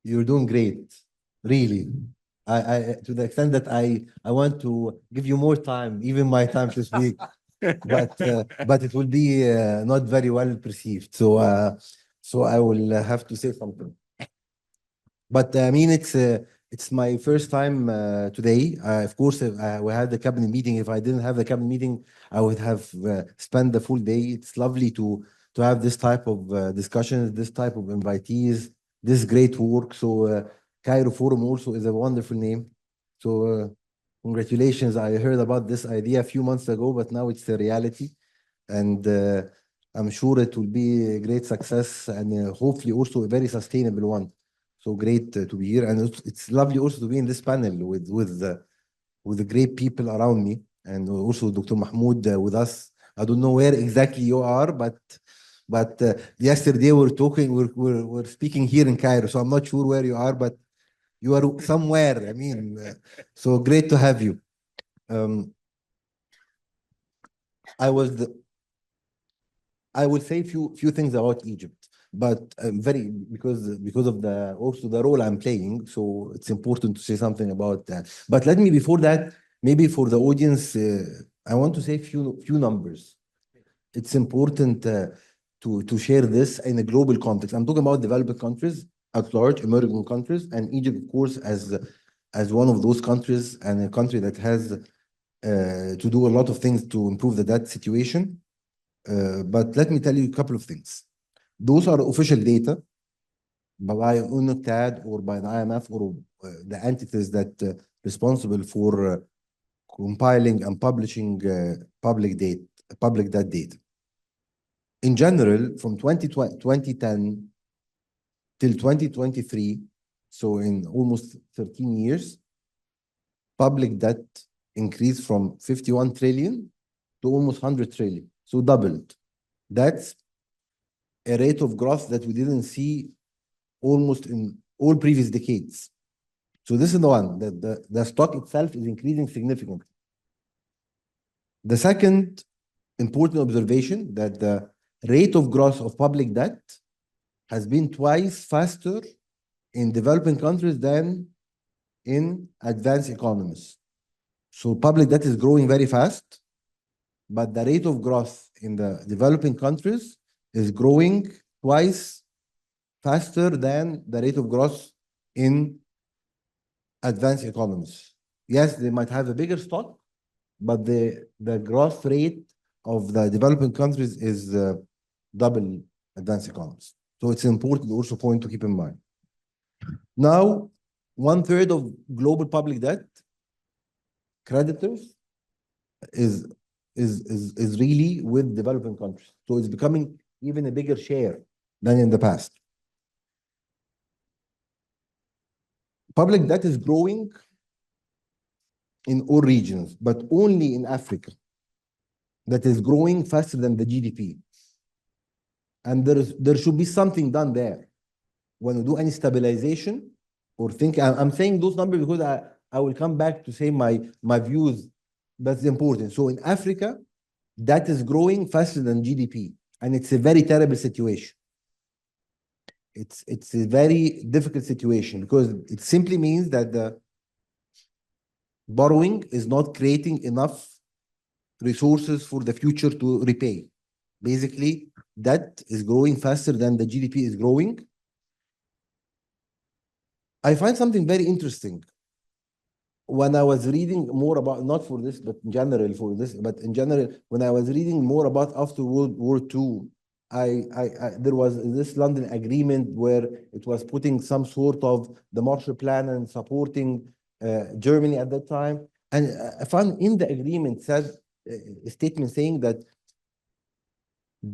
You're doing great, really. I to the extent that I want to give you more time, even my time to speak, but it will be not very well perceived. So I will have to say something. But I mean, it's my first time today. Of course, if we had the cabinet meeting. If I didn't have the cabinet meeting, I would have spent the full day. It's lovely to have this type of discussions, this type of invitees, this great work. So Cairo Forum also is a wonderful name. So congratulations! I heard about this idea a few months ago, but now it's a reality, and I'm sure it will be a great success and hopefully also a very sustainable one. So great to be here, and it's lovely also to be in this panel with the great people around me, and also Dr. Mahmoud with us. I don't know where exactly you are, but yesterday we're speaking here in Cairo, so I'm not sure where you are, but you are somewhere. I mean, so great to have you. I was the, I will say few things about Egypt, but very because of the also the role I'm playing, so it's important to say something about that. But let me before that, maybe for the audience, I want to say few numbers. It's important to share this in a global context. I'm talking about developing countries at large, emerging countries, and Egypt, of course, as one of those countries and a country that has to do a lot of things to improve the debt situation. But let me tell you a couple of things. Those are official data by UNCTAD or by the IMF or the entities that responsible for compiling and publishing public debt data. In general, from 2010 till 2023, so in almost 13 years, public debt increased from 51 trillion to almost 100 trillion. So doubled. That's a rate of growth that we didn't see almost in all previous decades. So this is the one, that the stock itself is increasing significantly. The second important observation, that the rate of growth of public debt has been twice faster in developing countries than in advanced economies. So public debt is growing very fast, but the rate of growth in the developing countries is growing twice faster than the rate of growth in advanced economies. Yes, they might have a bigger stock, but the growth rate of the developing countries is double advanced economies. So it's an important also point to keep in mind. Now, 1/3 of global public debt creditors is really with developing countries. So it's becoming even a bigger share than in the past. Public debt is growing in all regions, but only in Africa that is growing faster than the GDP. And there should be something done there. When we do any stabilization or think, I'm saying those numbers because I will come back to say my views. That's important. So in Africa, that is growing faster than GDP, and it's a very terrible situation. It's a very difficult situation because it simply means that the borrowing is not creating enough resources for the future to repay. Basically, debt is growing faster than the GDP is growing. I find something very interesting. When I was reading more about, not for this, but in general for this, but in general, when I was reading more about after World War II, there was this London Agreement where it was putting some sort of the Marshall Plan and supporting Germany at that time. And I found in the agreement said a statement saying that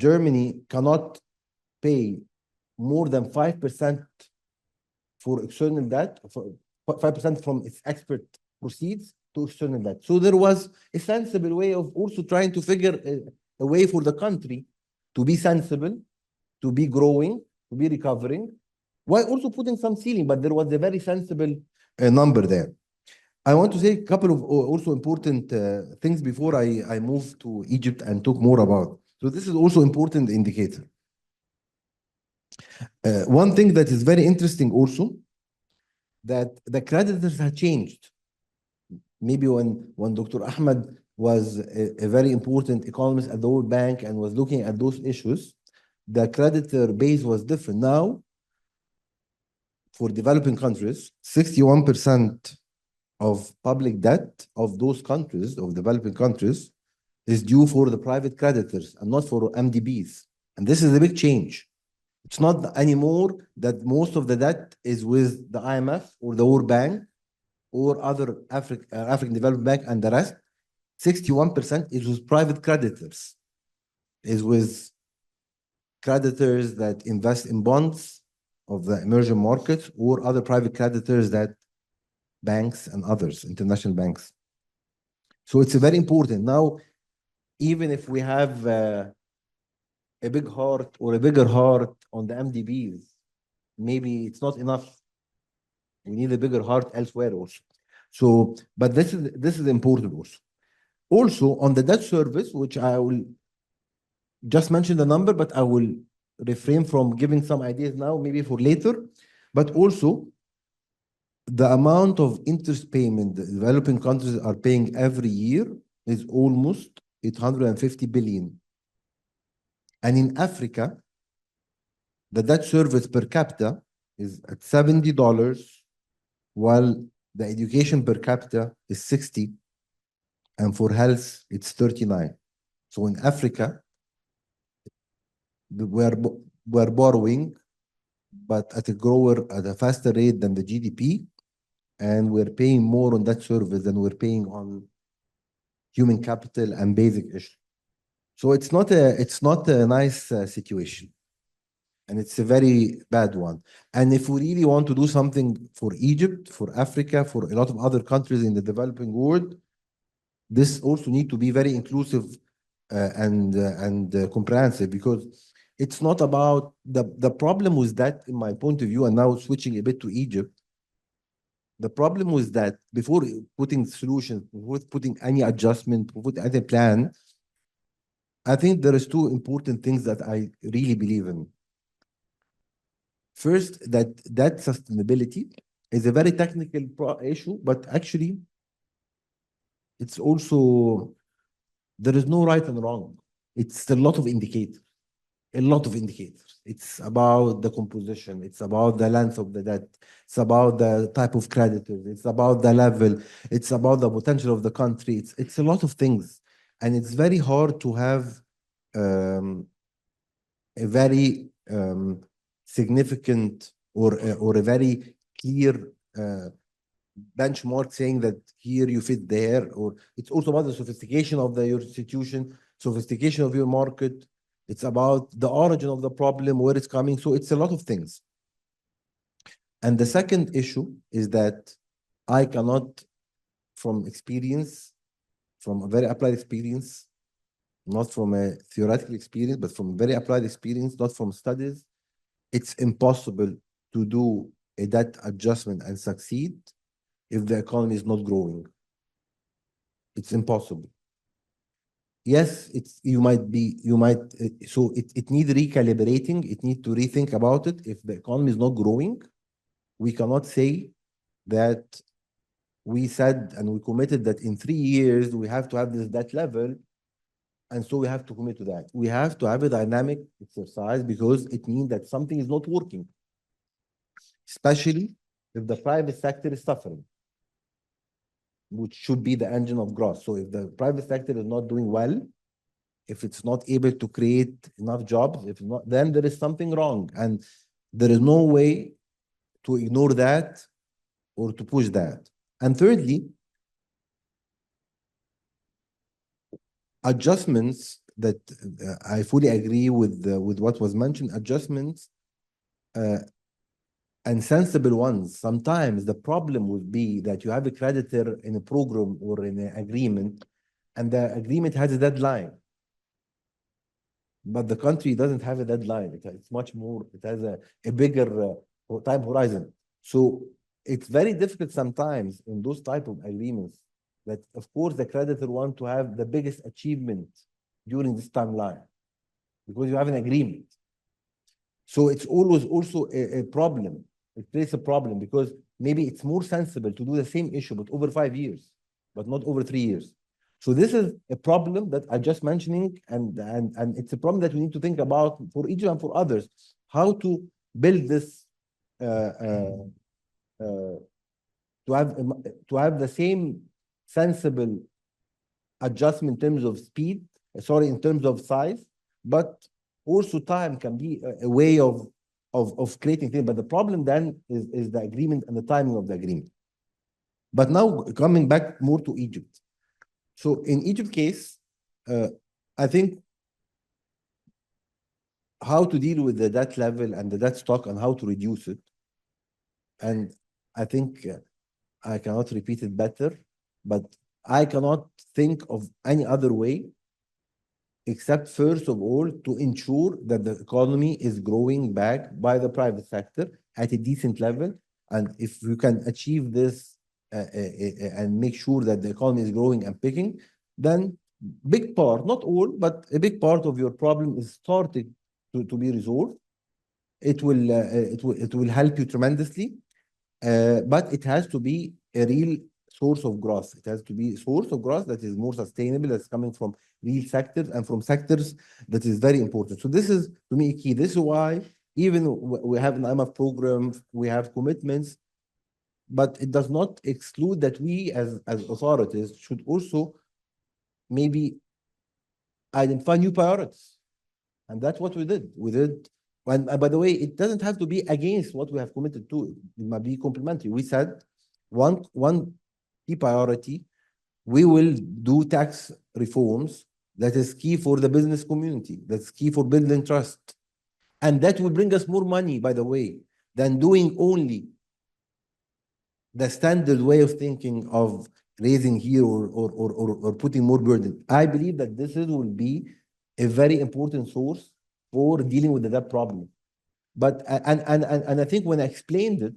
Germany cannot pay more than 5% for external debt, for 5% from its export proceeds to external debt. So there was a sensible way of also trying to figure a way for the country to be sensible, to be growing, to be recovering, while also putting some ceiling, but there was a very sensible number there. I want to say a couple of also important things before I move to Egypt and talk more about. So this is also important indicator. One thing that is very interesting also that the creditors had changed. Maybe when Dr. Ahmed was a very important economist at the World Bank and was looking at those issues, the creditor base was different. Now, for developing countries, 61% of public debt of those countries, of developing countries, is due for the private creditors and not for MDBs. And this is a big change. It's not anymore that most of the debt is with the IMF or the World Bank or other African Development Bank, and the rest, 61% is with private creditors, is with creditors that invest in bonds of the emerging markets or other private creditors that banks and others, international banks. So it's very important. Now, even if we have a big heart or a bigger heart on the MDBs, maybe it's not enough. We need a bigger heart elsewhere also. So, but this is important also. Also, on the debt service, which I will just mention the number, but I will refrain from giving some ideas now, maybe for later. But also, the amount of interest payment the developing countries are paying every year is almost 850 billion. And in Africa, the debt service per capita is at $70, while the education per capita is 60, and for health, it's 39. So in Africa, we're borrowing, but at a faster rate than the GDP, and we're paying more on that service than we're paying on human capital and basic issues. So it's not a nice situation, and it's a very bad one. And if we really want to do something for Egypt, for Africa, for a lot of other countries in the developing world, this also need to be very inclusive and comprehensive, because it's not about the problem with that, in my point of view, and now switching a bit to Egypt. The problem was that before putting solutions, before putting any adjustment, before putting any plan, I think there is two important things that I really believe in. First, that sustainability is a very technical issue, but actually, it's also, there is no right and wrong. It's a lot of indicators. A lot of indicators. It's about the composition. It's about the length of the debt. It's about the type of creditors. It's about the level. It's about the potential of the country. It's a lot of things. And it's very hard to have a very significant or a very clear benchmark saying that here you fit there. Or it's also about the sophistication of your institution, sophistication of your market. It's about the origin of the problem, where it's coming. So it's a lot of things. And the second issue is that I cannot, from experience, from a very applied experience, not from a theoretical experience, but from very applied experience, not from studies, it's impossible to do a debt adjustment and succeed if the economy is not growing. It's impossible. Yes, you might so it needs recalibrating. It needs to rethink about it. If the economy is not growing, we cannot say that we said and we committed that in 3 years we have to have this debt level, and so we have to commit to that. We have to have a dynamic exercise, because it means that something is not working, especially if the private sector is suffering, which should be the engine of growth. So if the private sector is not doing well, if it's not able to create enough jobs, if not, then there is something wrong. And there is no way to ignore that or to push that. And thirdly, adjustments that I fully agree with what was mentioned, adjustments and sensible ones. Sometimes the problem would be that you have a creditor in a program or in an agreement, and the agreement has a deadline. But the country doesn't have a deadline. It's much more, it has a bigger time horizon. So it's very difficult sometimes in those type of agreements that, of course, the creditor want to have the biggest achievement during this timeline, because you have an agreement. So it's always also a problem. It creates a problem, because maybe it's more sensible to do the same issue, but over 5 years, but not over 3 years. So this is a problem that I'm just mentioning, and it's a problem that we need to think about for Egypt and for others, how to build this uh, uh, uh, to have the same sensible adjustment in terms of speed, sorry, in terms of size, but also time can be a way of creating things. But the problem then is the agreement and the timing of the agreement. But now coming back more to Egypt. So in Egypt case, I think how to deal with the debt level and the debt stock and how to reduce it. And I think I cannot repeat it better, but I cannot think of any other way except first of all to ensure that the economy is growing back by the private sector at a decent level. And if you can achieve this and make sure that the economy is growing and picking, then big part, not all, but a big part of your problem is starting to be resolved. It will help you tremendously, but it has to be a real source of growth. It has to be a source of growth that is more sustainable, that's coming from real sectors and from sectors that is very important. So this is, to me, key. This is why even we have an IMF program, we have commitments, but it does not exclude that we as authorities should also maybe identify new priorities. And that's what we did. We did, and by the way, it doesn't have to be against what we have committed to. It might be complementary. We said one key priority, we will do tax reforms that is key for the business community, that's key for building trust. And that will bring us more money, by the way, than doing only the standard way of thinking of raising here or putting more burden. I believe that this will be a very important source for dealing with the debt problem. But and I think when I explained it,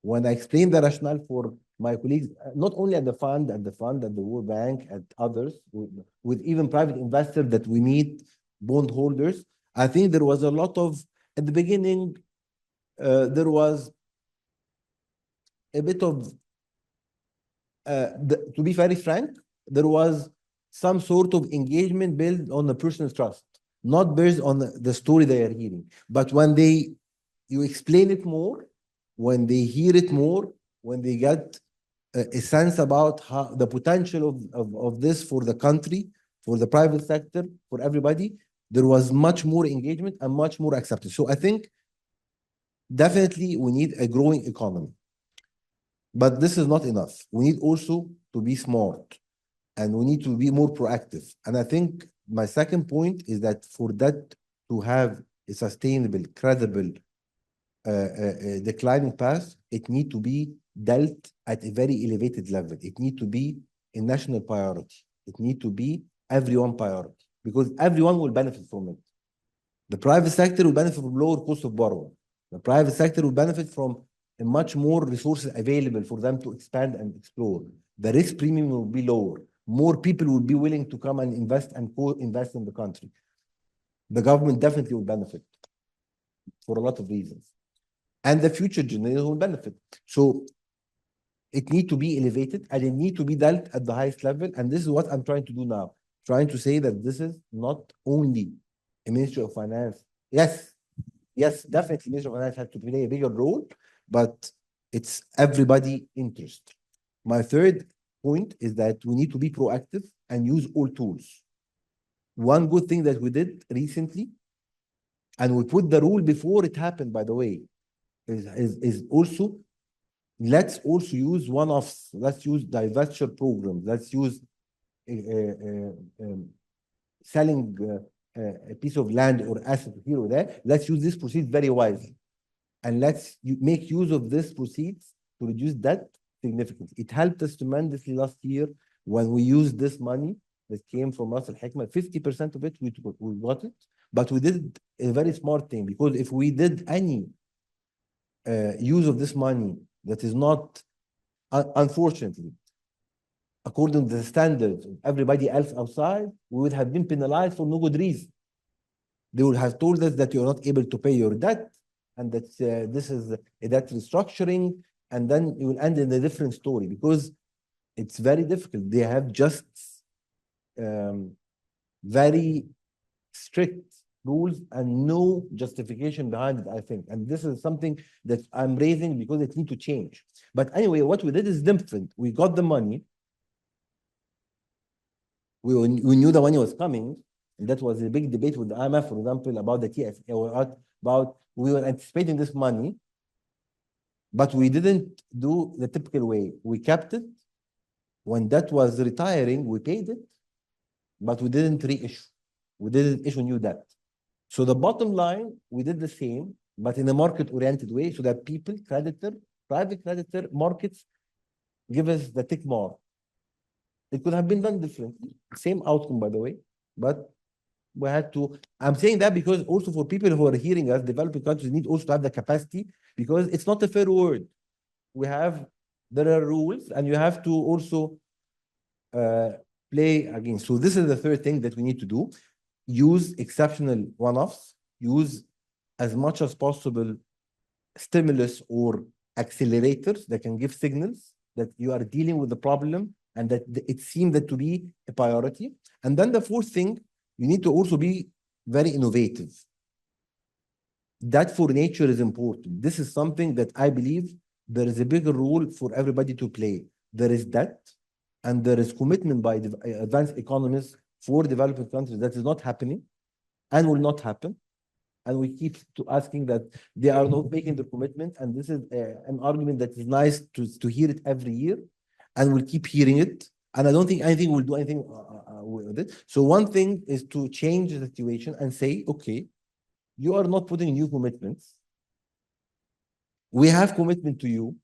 when I explained the rationale for my colleagues, not only at the fund, at the World Bank, at others, with even private investors that we meet, bondholders, I think there was a lot of, at the beginning, there was a bit of, to be very frank, there was some sort of engagement built on the personal trust, not based on the story they are hearing. But when you explain it more, when they hear it more, when they get a sense about how the potential of this for the country, for the private sector, for everybody, there was much more engagement and much more acceptance. So I think definitely we need a growing economy. But this is not enough. We need also to be smart and we need to be more proactive. And I think my second point is that for that to have a sustainable, credible declining path, it needs to be dealt at a very elevated level. It needs to be a national priority. It needs to be everyone priority because everyone will benefit from it. The private sector will benefit from lower cost of borrowing. The private sector will benefit from a much more resources available for them to expand and explore. The risk premium will be lower. More people will be willing to come and invest and co-invest in the country. The government definitely will benefit for a lot of reasons. And the future generations will benefit. So it needs to be elevated and it needs to be dealt at the highest level. And this is what I'm trying to do now. Trying to say that this is not only a Ministry of Finance. Yes, definitely Ministry of Finance has to play a bigger role, but it's everybody interest. My third point is that we need to be proactive and use all tools. One good thing that we did recently, and we put the rule before it happened, by the way, is also, let's also use one-offs. Let's use divestiture programs. Let's use selling a piece of land or asset here or there. Let's use this proceeds very wisely. And let's make use of this proceeds to reduce debt significantly. It helped us tremendously last year when we used this money that came from Ras Al Hikmah. 50% of it, we got it, but we did a very smart thing because if we did any use of this money that is not, unfortunately, according to the standards of everybody else outside, we would have been penalized for no good reason. They would have told us that you're not able to pay your debt and that this is a debt restructuring and then you will end in a different story, because it's very difficult. They have just very strict rules and no justification behind it, I think. And this is something that I'm raising because it needs to change. But anyway, what we did is different. We got the money. We knew the money was coming, and that was a big debate with the IMF, for example, about the TFA, or about we were anticipating this money, but we didn't do the typical way. We kept it. When that was retiring, we paid it, but we didn't reissue. We didn't issue new debt. So the bottom line, we did the same, but in a market-oriented way, so that people, private creditor markets, give us the tick mark. It could have been done differently. Same outcome, by the way, but we had to. I'm saying that because also for people who are hearing us, developing countries need also to have the capacity, because it's not a fair word. There are rules, and you have to also play against. So this is the third thing that we need to do. Use exceptional one-offs, use as much as possible stimulus or accelerators that can give signals that you are dealing with the problem and that it seems that to be a priority. And then the fourth thing, you need to also be very innovative. That for nature is important. This is something that I believe there is a bigger role for everybody to play. There is debt, and there is commitment by the advanced economies for developing countries that is not happening and will not happen. And we keep asking that they are not making the commitment. And this is an argument that is nice to hear it every year. And we'll keep hearing it. And I don't think anything will do anything with it. So one thing is to change the situation and say, okay, you are not putting new commitments. We have commitment to you.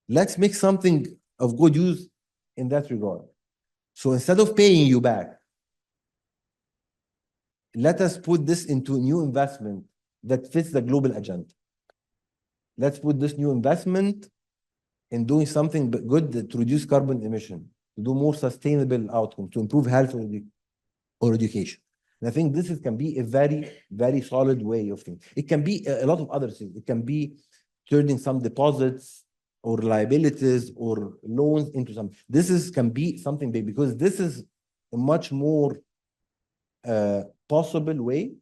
Let's make something of good use in that regard. So instead of paying you back, let us put this into a new investment that fits the global agenda. Let's put this new investment in doing something good to reduce carbon emission, to do more sustainable outcomes, to improve health or education. And I think this can be a very, very solid way of thinking. It can be a lot of other things. It can be turning some deposits or liabilities or loans into something. Can be something big, because this is a much more possible way.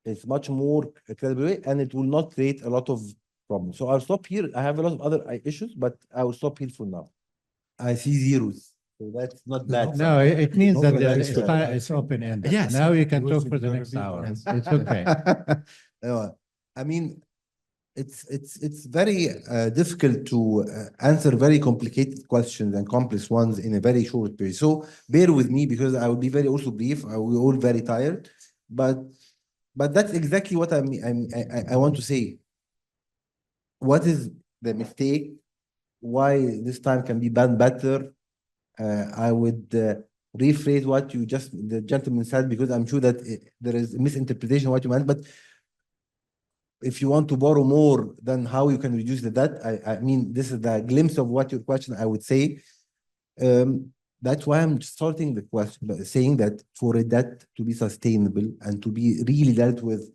It's much more credible way, and it will not create a lot of problems. So I'll stop here. I have a lot of other issues, but I will stop here for now. I see zeros. So that's not bad. No, it means that Extra. it's open-ended. Yes. Now you can talk for the next hour. It's okay. I mean, it's very difficult to answer very complicated questions and complex ones in a very short period. So bear with me, because I will be very also brief. We're all very tired, but that's exactly what I want to say. What is the mistake? Why this time can be done better? I would rephrase what the gentleman said, because I'm sure that there is a misinterpretation of what you meant. But if you want to borrow more, then how you can reduce the debt? I mean, this is the glimpse of what your question, I would say. That's why I'm starting the question by saying that for a debt to be sustainable and to be really dealt with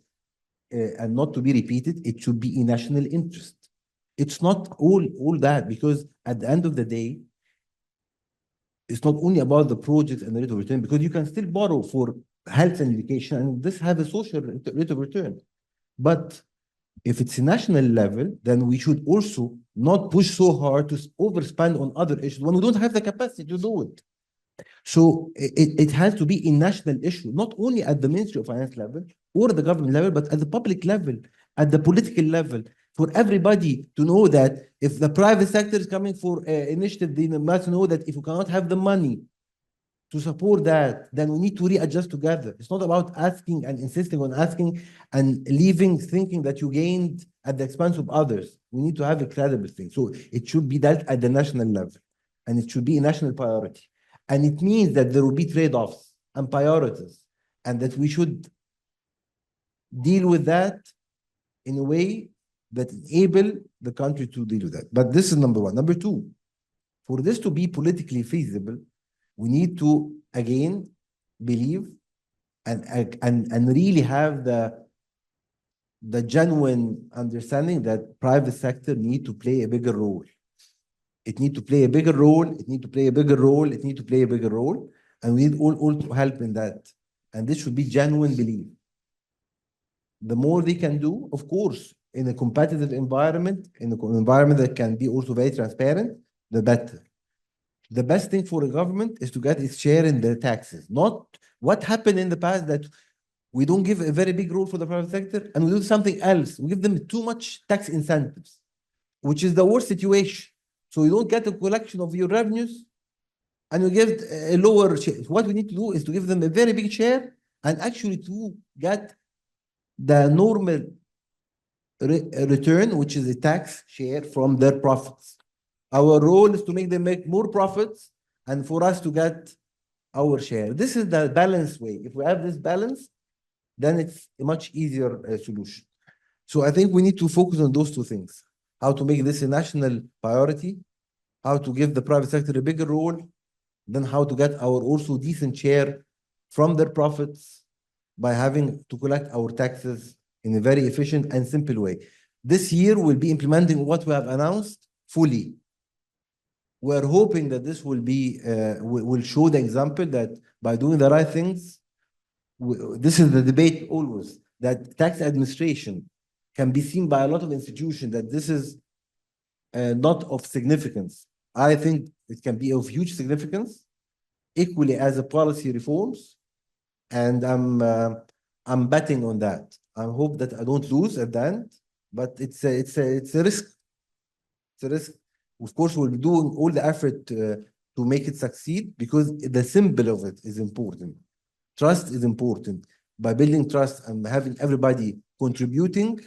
and not to be repeated, it should be in national interest. It's not all that, because at the end of the day, it's not only about the project and the rate of return, because you can still borrow for health and education, and this have a social rate of return. But if it's a national level, then we should also not push so hard to overspend on other issues when we don't have the capacity to do it. So it has to be a national issue, not only at the Ministry of Finance level or the government level, but at the public level, at the political level, for everybody to know that if the private sector is coming for initiative, they must know that if we cannot have the money to support that, then we need to readjust together. It's not about asking and insisting on asking and leaving thinking that you gained at the expense of others. We need to have a credible thing. So it should be dealt at the national level, and it should be a national priority. And it means that there will be trade-offs and priorities, and that we should deal with that in a way that enable the country to deal with that. But this is number one. Number two, for this to be politically feasible, we need to, again, believe and really have the the genuine understanding that private sector need to play a bigger role. It need to play a bigger role. It need to play a bigger role. It need to play a bigger role, and we need all to help in that. And this should be genuine belief. The more they can do, of course, in a competitive environment, in an environment that can be also very transparent, the better. The best thing for a government is to get its share in the taxes, not what happened in the past that we don't give a very big role for the private sector and we do something else. We give them too much tax incentives, which is the worst situation. So you don't get a collection of your revenues and you give a lower share. What we need to do is to give them a very big share and actually to get the normal return, which is a tax share from their profits. Our role is to make them make more profits and for us to get our share. This is the balanced way. If we have this balance, then it's a much easier solution. So I think we need to focus on those two things: how to make this a national priority, how to give the private sector a bigger role, then how to get our also decent share from their profits by having to collect our taxes in a very efficient and simple way. This year we'll be implementing what we have announced fully. We're hoping that this will be will show the example that by doing the right things, this is the debate always, that tax administration can be seen by a lot of institutions that this is not of significance. I think it can be of huge significance, equally as a policy reforms, and I'm betting on that. I hope that I don't lose at the end, but it's a risk. It's a risk. Of course, we'll be doing all the effort to make it succeed because the symbol of it is important. Trust is important. By building trust and having everybody contributing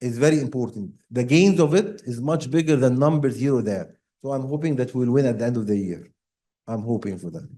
is very important. The gains of it is much bigger than numbers here or there. So I'm hoping that we'll win at the end of the year. I'm hoping for that.